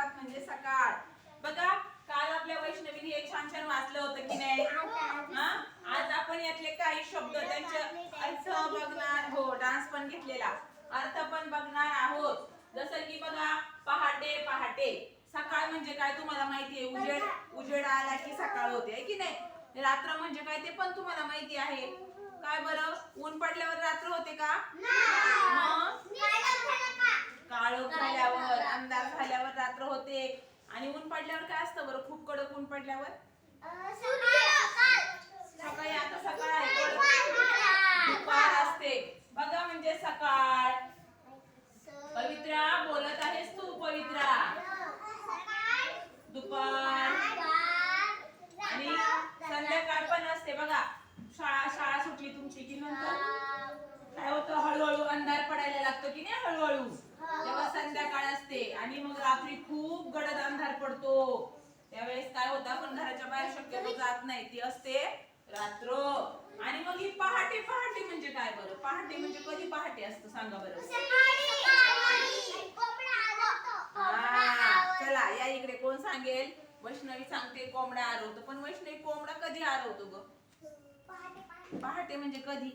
सुरुवात म्हणजे सकाळ. बघा काल आपल्या वैष्णवीने एक छान छान वाचलं होतं की नाही. आज आपण यातले काही शब्द त्यांचे अर्थ बघणार. हो, डान्स पण घेतलेला, अर्थ पण बघणार आहोत. जसं की बघा, पहाटे पहाटे. सकाळ म्हणजे काय तुम्हाला माहिती आहे. उजेड आला की सकाळ होते, आहे की नाही. रात्र म्हणजे काय ते पण तुम्हाला माहिती आहे. काय बरं, ऊन पडल्यावर रात्र होते का? काळोख झाल्यावर, अंधार झाल्यावर रात्र होते. आणि ऊन पडल्यावर काय असतं बरं, खूप कडक ऊन पडल्यावर? सकाळी. आता सकाळ आहे, दुपार असते. बघा म्हणजे सकाळ. पवित्रा बोलत आहेस तू? पवित्रा, दुपार आणि संध्याकाळ पण असते. बघा शाळा सुटली तुमची की नंतर काय होतं, हळूहळू अंधार पडायला लागतो की नाही, हळूहळू तेव्हा संध्याकाळ असते. आणि मग रात्री खूप गडद अंधार पडतो. त्यावेळेस काय होतं, आपण घराच्या बाहेर शक्यतो जात नाही, ती असते रात्र. आणि मग ही पहाटे पहाटे म्हणजे काय बरं? पहाटे म्हणजे कधी पहाटे असतं सांगा बरं? चला या इकडे, कोण सांगेल? वैष्णवी सांगते कोंबडा आरवतो. पण वैष्णवी, कोंबडा कधी आरवतो ग? पहाटे म्हणजे कधी?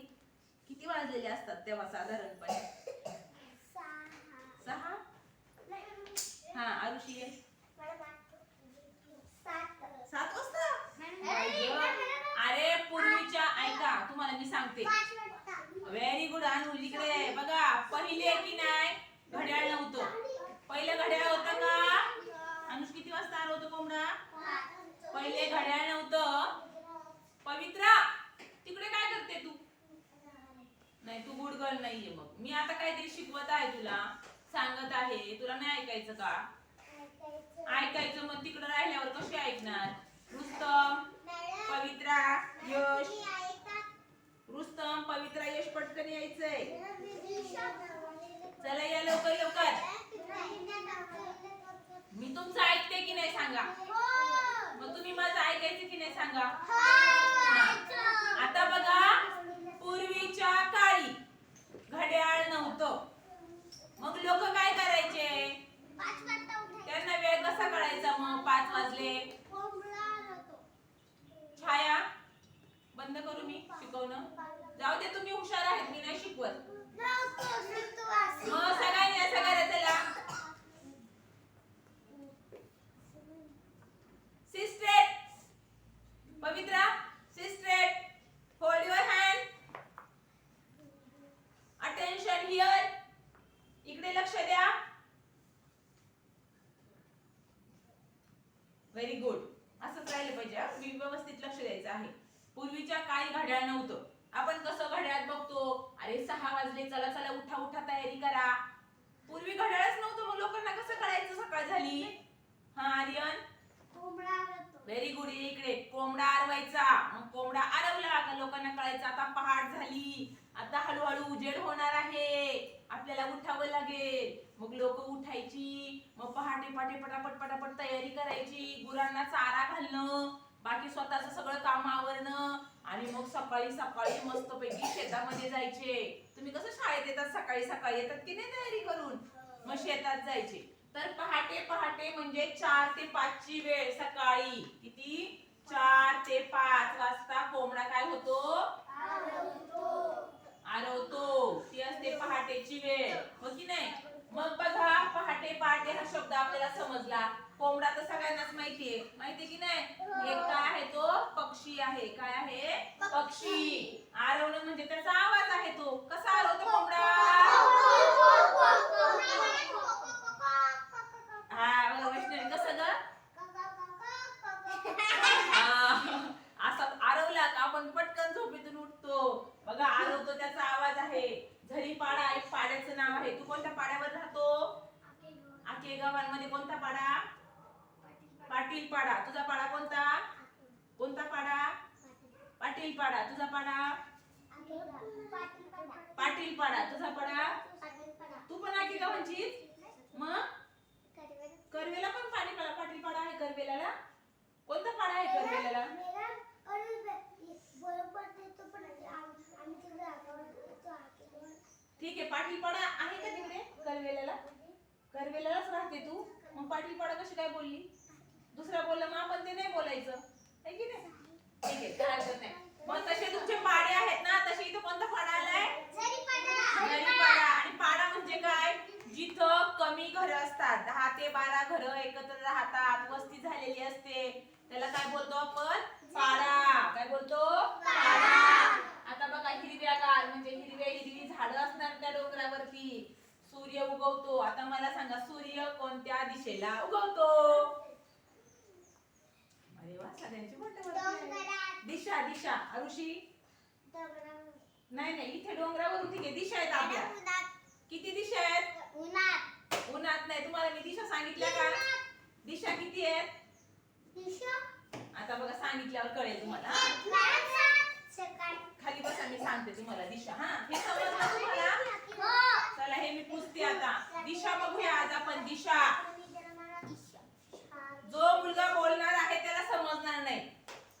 किती वाजलेले असतात तेव्हा साधारणपणे? 6. हा, आरुषी ये. 7 वाजता. अरे पूर्वीच्या, ऐका तुम्हाला मी सांगते. व्हेरी गुड अनु, इकडे बघा. पहिले की नाही घड्याळ नव्हतं. पहिलं घड्याळ होतं का? अनुष, किती वाजता आलं होतं कोंबडा? पहिले घड्याळ नव्हतं. पवित्रा, तिकडे काय करते तू? नाही, तू गुड गर्ल नाहीये. मग मी आता काहीतरी शिकवत आहे, तुला सांगत आहे, तुला नाही ऐकायचं का? ऐकायचं. मग तिकडे राहिल्यावर कशी ऐकणार? रुस्तम, पवित्रा, यश. रुस्तम, पवित्रा, यश, पटकन यायचंय. चला या लवकर लवकर. मी तुमचं ऐकते की नाही सांगा. मग तुम्ही माझं ऐकायचं की नाही सांगा. आता बघा, पूर्वीच्या काळी घड्याळ नव्हतं. मग लोक काय करायचे? त्यांना वेळ कसा कळायचा? मग 5 वाजले. छाया, बंद करू मी शिकवणं? जाऊ दे, तुम्ही हुशार आहेत, मी नाही शिकवत. मग सगळ्यांनी असं करायचं. Sister Pavitra, sister, hold your hand. Attention here. इकडे लक्ष द्या. Very good. असंच राहिलं पाहिजे. मी व्यवस्थित लक्ष द्यायचं आहे. पूर्वीच्या काळी घड्याळ नव्हतं. आपण कसं घड्याळात बघतो, अरे 6 वाजले, चला चला उठा उठा, तयारी करा. पूर्वी घड्याळच नव्हतं, मग लोकांना कसं कळायचं सकाळ झाली? हा आर्यन, व्हेरी गुड. इकडे कोंबडा आरवायचा. मग कोंबडा आरवला का लोकांना कळायचं आता पहाट झाली, आता हळूहळू उजेड होणार आहे, आपल्याला उठावं लागेल. मग लोक उठायची. मग पहाटे पहाटे पटापट पटापट तयारी करायची. गुरांना चारा घालणं, बाकी स्वतःचं सगळं काम आवरणं. आणि मग सकाळी सकाळी मस्तपैकी शेतामध्ये जायचे. तुम्ही कसं शाळेत येतात सकाळी सकाळी, येतात की नाही तयारी करून? मग शेतात जायचे. तर पहाटे पहाटे म्हणजे 4 ते 5 ची वेळ सकाळी. किती? 4 ते 5 वाजता कोंबडा काय होतो? आरवतो. ती असते पहाटेची वेळ, हो की नाही? मग बघा, पहाटे पहाटे हा शब्द आपल्याला समजला. कोंबडा तर सगळ्यांनाच माहितीये, माहिती की नाही? एक काय आहे तो? पक्षी आहे. काय आहे? पक्षी. आरवणं म्हणजे त्याचा आवाज आहे. तो कसा आरवतो कोंबडा? हा वैष्णवी, कसं ग? असं आरवला का आपण पटकन झोपेतून उठतो. बघा, आरवतो त्याचा आवाज आहे. झरीपाडा एक पाड्याचं नाव आहे. तू कोणत्या पाड्यावर राहतो? आके गावांमध्ये. कोणता पाडा? पाटील पाडा. तुझा पाडा कोणता? कोणता पाडा? पाटील पाडा. तुझा पाडा? पाटील पाडा. तुझा पाडा? तू पण आके गावांचीच? मग करवेला पण पाटील पाडा आहे. करवेला कोणता पाडा आहे? करवेला ठीक आहे. पाटील पाडा आहे का तिकडे करवेला? करवेलाच राहते तू? मग पाटील पाडा कशी काय बोलली? दुसरा बोलला मग आपण ते नाही बोलायचं, आहे की नाही? ठीक आहे, काय हरकत नाही. मग तसे तुमचे पाडे आहेत ना, तसे इथं कोणता पाडा आलाय? जरीपाडा. आणि पाडा म्हणजे काय? जिथं कमी घरं असतात, 10 ते 12 घरं एकत्र राहतात, वस्ती झालेली असते, त्याला काय बोलतो आपण? पाडा. काय बोलतो? पाडा. आता बघा, हिरव्यागार म्हणजे हिरवी झाडं असणार त्या डोंगरावरती, सूर्य उगवतो. आता मला सांगा, सूर्य कोणत्या दिशेला उगवतो? अरे वा, सगळ्यांची मोठे दिशा. दिशा आरुषी नाही, इथे डोंगरावरून ठीक आहे, दिशा आहेत आपल्या. किती दिशा आहेत? उन्हात नाही. तुम्हाला मी दिशा सांगितल्या का? दिशा किती आहेत? आता बघा, सांगितल्यावर कळेल तुम्हाला. खाली बसा, मी सांगते तुम्हाला दिशा. हा, हे समजलं तुम्हाला? चला, हे मी पुसते आता. दिशा बघूया आज आपण. दिशा. जो मुलगा बोलणार आहे त्याला समजणार नाही.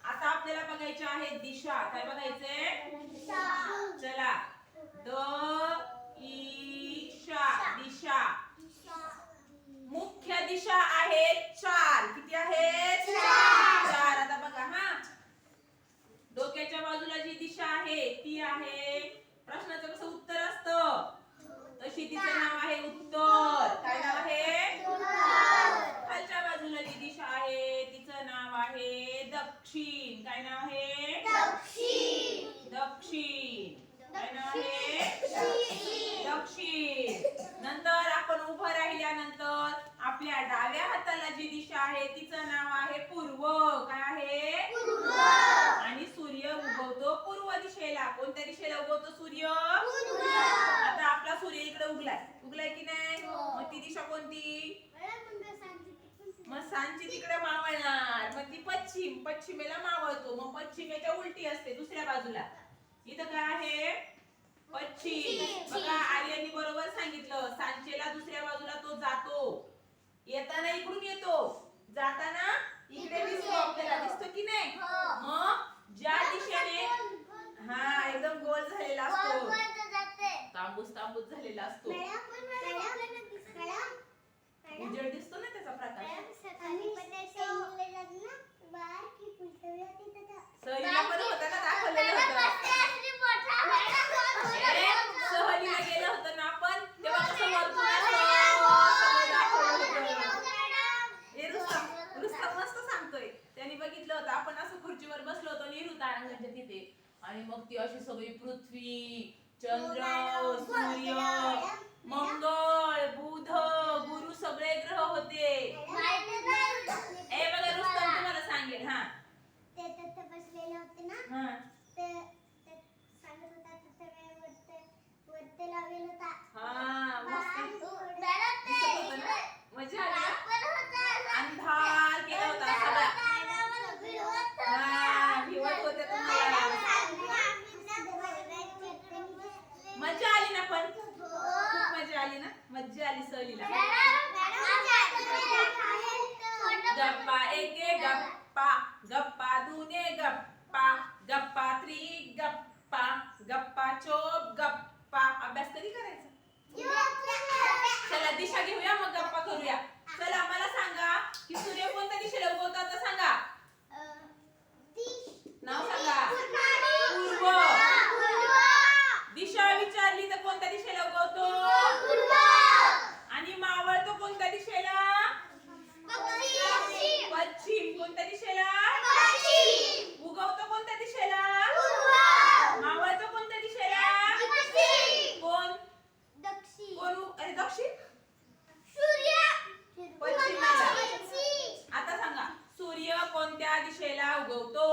आता आपल्याला बघायचे आहे दिशा. काय बघायचंय? चला, दिशा. मुख्य दिशा आहेत 4. किती आहेत? 4. आता बघा, हा, डोक्याच्या बाजूला जी दिशा आहे ती आहे, प्रश्नाचं कसं उत्तर असतं तशी तिचं नाव आहे उत्तर. काय नाव आहे? खालच्या बाजूला जी दिशा आहे तिचं नाव आहे दक्षिण. काय नाव आहे? दक्षिण. काय नाव आहे? दक्षिण. नंतर आपण उभं राहिल्यानंतर आपल्या डाव्या हाताला जी दिशा आहे तिचं नाव आहे पूर्व. काय आहे? आणि सूर्य उगवतो पूर्व दिशेला. कोणत्या दिशेला उगवतो सूर्य? आता आपला सूर्य इकडे उगलाय की नाही? मग ती दिशा कोणती? मग सांची तिकडे मावळणार, मग ती पश्चिमेला मावळतो. मग पश्चिमेच्या उलटी असते, दुसऱ्या बाजूला. इथं काय आहे? पश्चिम. बघा, आर्यांनी बरोबर सांगितलं. सांचेला दुसऱ्या बाजूला तो जातो. येताना इकडून येतो, जाताना इकडे दिसतो. आपल्याला दिसतो की नाही? मग ज्या दिशेने, हा, एकदम गोल झालेला असतो, तांबूस झालेला असतो. उजेड दिसतो ना त्याचा प्रकाश. सहलीला पण होता ना, दाखवलेलं होतं. सहलीला गेलं होतं ना आपण, तेव्हा कसं वरतून रुस्तम मस्त सांगतोय. त्यांनी बघितलं होतं, आपण असं खुर्चीवर बसलो होतो नेहरू तारांगणच्या तिथे, आणि मग ती अशी सगळी पृथ्वी, चंद्र, सूर्य, मंगळ, बुध, गुरु सगळे ग्रह होते. ए बघा, रुस्तम तुम्हाला सांगेल. हा, ते तिथे बसलेले होते ना. हां, ते सांगत होता तिथे वरती लावलेला होता. हां, मस्त मजा आली. अंधार केला होता सगळा. हां, भिवत होते तुम्हाला. मजा आली ना? पण खूप मजा आली ना? मजा आली सहलीला. गप्पा एके गप्पा, गप्पा दुने गप्पा, गप्पा त्रि गप्पा, गप्पा चोप गप्पा. अभ्यास कधी करायचा? चला, दिशा घेऊया, मग गप्पा करूया. चला, मला सांगा की सूर्य कोणत्या दिशेला उगवतो? आता सांगा, नाव सांगा. पूर्व. दिशा विचारली तर कोणत्या दिशेला उगवतो? आणि मावळतो कोणत्या दिशेला? पश्चिम. कोणत्या दिशेला? उगवतो कोणत्या दिशेला? मावळतो कोणत्या दिशेला? कोण? अरे दक्षिण. पश्चिमेला. आता सांगा, सूर्य कोणत्या दिशेला उगवतो?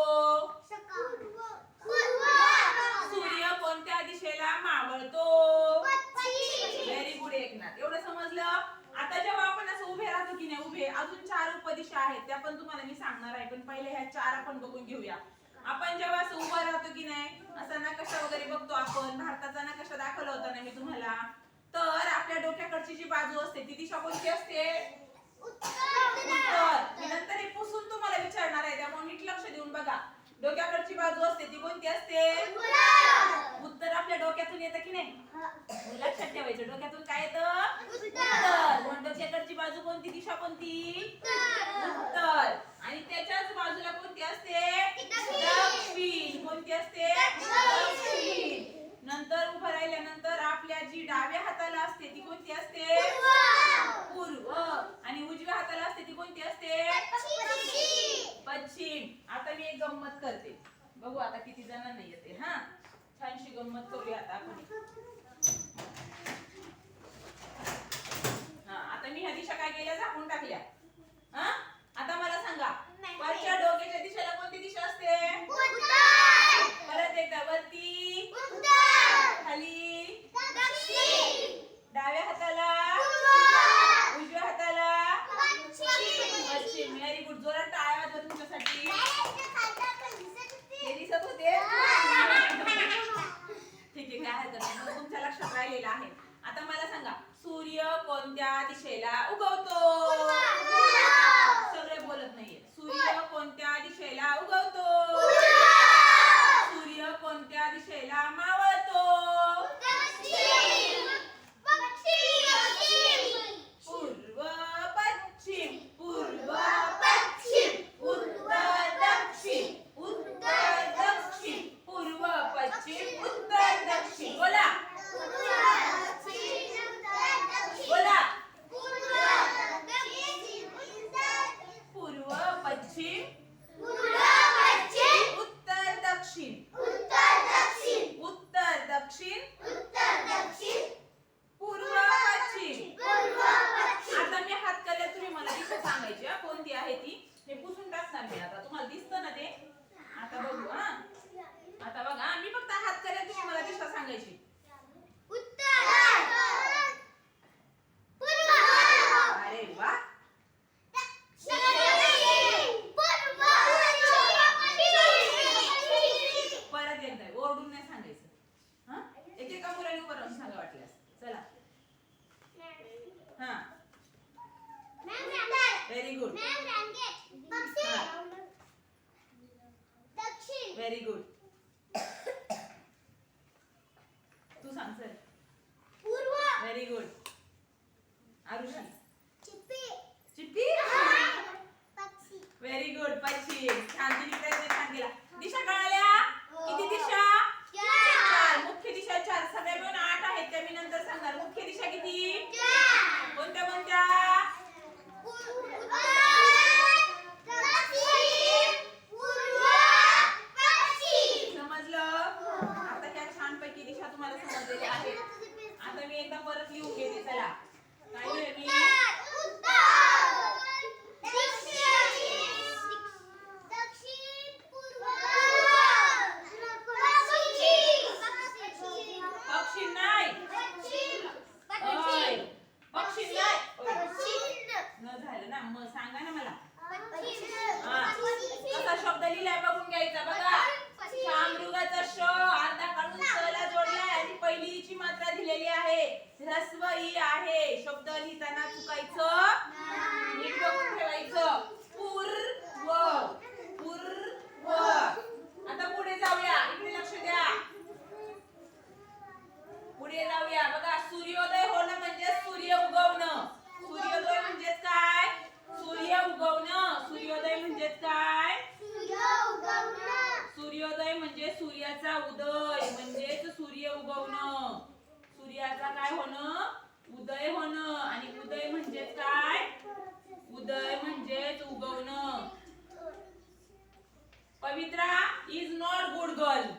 सूर्य कोणत्या दिशेला मावळतो? Very good Eknath. एवढं समजलं. आता जेव्हा आपण असं उभे राहतो की नाही, उभे, अजून 4 उपदिशा आहेत, त्या पण तुम्हाला मी सांगणार आहे. पण पहिले ह्या 4 आपण बघून घेऊया. आपण जेव्हा असं उभं राहतो की नाही, असा नकाशा वगैरे बघतो आपण, भारताचा नकाशा दाखवला होता ना मी तुम्हाला, तर आपल्या डोक्याकडची जी बाजू असते ती दिशा कोणती असते? उत्तर. मी नंतर हे पुसून तुम्हाला विचारणार आहे, त्यामुळे नीट लक्ष देऊन बघा. डोक्याकडची बाजू असते ती कोणती असते? उत्तर. आपल्या डोक्यातून येतं की नाही? लक्षात ठेवायचं, डोक्यातून काय येतं? उत्तर. डोक्याकडची बाजू बाजू कोणती दिशा कोणती उत्तर आणि त्याच्याच बाजूला कोणती असते दक्षिण कोणती असते दक्षिण नंतर उभं राहिल्यानंतर आपल्या जी डाव्या हाताला असते ती कोणती असते पूर्व आणि उजव्या हाताला असते ती कोणती असते पश्चिम आता मी एक गंमत करते बघू आता किती जणांना येते हा छानशी गंमत करूया आता आपण आता मी ह्या दिशा काय केल्या झाकून टाकल्या हा आता मला सांगा वरच्या डोक्याच्या दिशेला कोणती दिशा असते परत एकदा वरती खाली डाव्या हाताला उजव्या हाताला पश्चिम व्हेरी गुड जोरात टाळ्या वाजवा तुमच्यासाठी हे दिसत होते ठीक आहे काय हरकत नाही तुमच्या लक्षात राहिलेलं आहे आता मला सांगा सूर्य कोणत्या दिशेला उगवतो सगळे बोलत नाहीये सूर्य कोणत्या दिशेला उगवतो सूर्य कोणत्या दिशेला मावळतो पूर्व पश्चिम पूर्व पश्चिम उत्तर दक्षिण उत्तर दक्षिण पूर्व पश्चिम उत्तर दक्षिण बोला बोला पूर्व पश्चिम उत्तर दक्षिण उत्तर दक्षिण पूर्व पश्चिम आता मी हात केले तुम्ही मला दिशा सांगायची कोणती आहे ती हे पुसून टाकणार मी आता तुम्हाला दिसतं ना ते आता बघू हा आता बघा मी फक्त हात केले तुम्ही मला दिशा सांगायची अरे वा परत एकदा ओरडून नाही सांगायचं हा एकेका मुलाने उभं राहून सांगा वाटल्यास चला हा व्हेरी गुड व्हेरी गुड तू सांग sir very good Arushi Chippi very good पश्चिम छान दिली प्रयत्न छान केला दिशा कळाल्या किती दिशा चार मुख्य दिशा चार सगळ्या मिळून 8 आहेत त्या मी नंतर सांगणार मुख्य दिशा किती कोणत्या कोणत्या समजलं आता ह्या छानपैकी दिशा तुम्हाला समजलेल्या आहेत आता मी एकदा परत लिहून घेते चला काय लिहिले मी पक्षी नाही न झालं ना मग सांगा ना मला कसा शब्द लिहिलाय बघून घ्यायचा बघा शामृगाचा श अर्धा काढून स ला जोडलाय आणि पहिलीची मात्रा दिलेली आहे ह्रस्व ई आहे शब्द लिहिताना चुकायचं नीट बघून ठेवायचं पूर्व पूर्व आता पुढे जाऊया इकडे लक्ष द्या पुढे जाऊया बघा सूर्योदय होणं म्हणजे सूर्य उगवणं सूर्योदय म्हणजे काय सूर्य उगवणं सूर्योदय म्हणजे काय सूर्योदय म्हणजे सूर्याचा उदय म्हणजेच सूर्य उगवणं सूर्याचा काय होणं उदय होणं आणि उदय म्हणजे काय उदय म्हणजेच उगवणं Pavitra is not good girl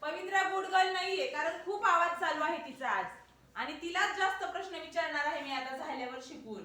Pavitra good girl नाहीये कारण खूप आवाज चालू आहे तिचा आज आणि तिलाच जास्त प्रश्न विचारणार आहे मी आता झाल्यावर शिकून